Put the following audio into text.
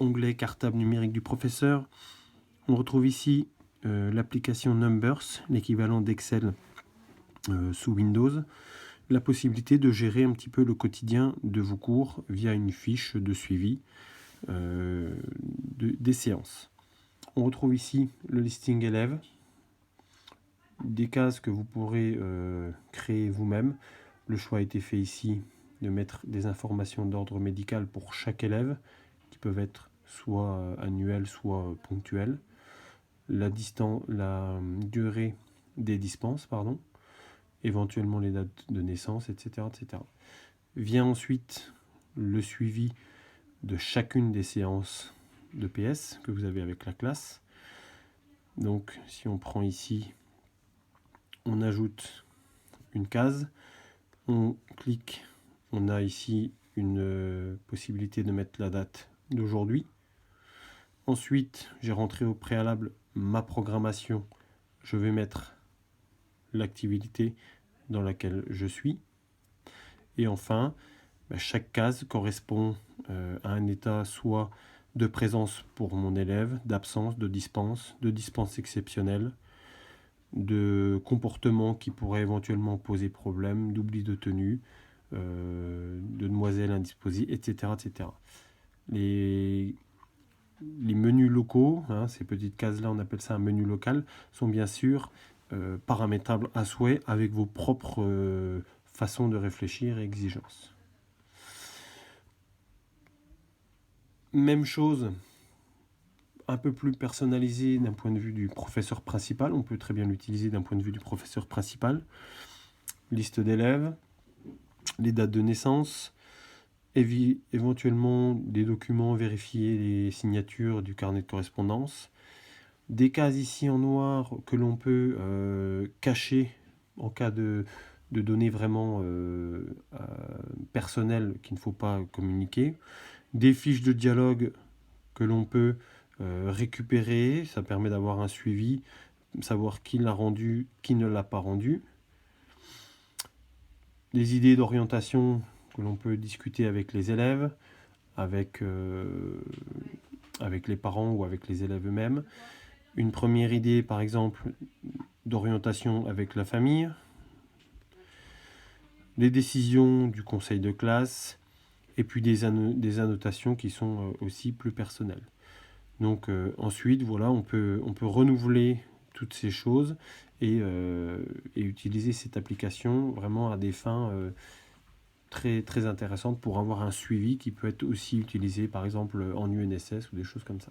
onglet cartable numérique du professeur. On retrouve ici l'application Numbers, l'équivalent d'Excel sous Windows. La possibilité de gérer un petit peu le quotidien de vos cours via une fiche de suivi des séances. On retrouve ici le listing élèves, des cases que vous pourrez créer vous-même. Le choix a été fait ici de mettre des informations d'ordre médical pour chaque élève, qui peuvent être soit annuelles, soit ponctuelles. La durée des dispenses, éventuellement les dates de naissance, etc., etc. Vient ensuite le suivi de chacune des séances de PS que vous avez avec la classe. Donc, si on prend ici, on ajoute une case, on clique, on a ici une possibilité de mettre la date d'aujourd'hui. Ensuite, j'ai rentré au préalable ma programmation. Je vais mettre l'activité dans laquelle je suis. Et enfin, chaque case correspond à un état soit de présence pour mon élève, d'absence, de dispense exceptionnelle, de comportement qui pourrait éventuellement poser problème, d'oubli de tenue, de demoiselle indisposée, etc. etc. Les menus locaux, ces petites cases-là, on appelle ça un menu local, sont bien sûr paramétrables à souhait avec vos propres façons de réfléchir et exigences. Même chose, un peu plus personnalisé d'un point de vue du professeur principal. On peut très bien l'utiliser d'un point de vue du professeur principal. Liste d'élèves, les dates de naissance, éventuellement des documents, vérifier les signatures du carnet de correspondance. Des cases ici en noir que l'on peut cacher en cas de données vraiment personnelles qu'il ne faut pas communiquer. Des fiches de dialogue que l'on peut récupérer, ça permet d'avoir un suivi, savoir qui l'a rendu, qui ne l'a pas rendu. Des idées d'orientation que l'on peut discuter avec les élèves, avec les parents ou avec les élèves eux-mêmes. Une première idée, par exemple, d'orientation avec la famille. Les décisions du conseil de classe, et puis des annotations qui sont aussi plus personnelles. Donc ensuite, voilà, on peut renouveler toutes ces choses et utiliser cette application vraiment à des fins très, très intéressantes pour avoir un suivi qui peut être aussi utilisé par exemple en UNSS ou des choses comme ça.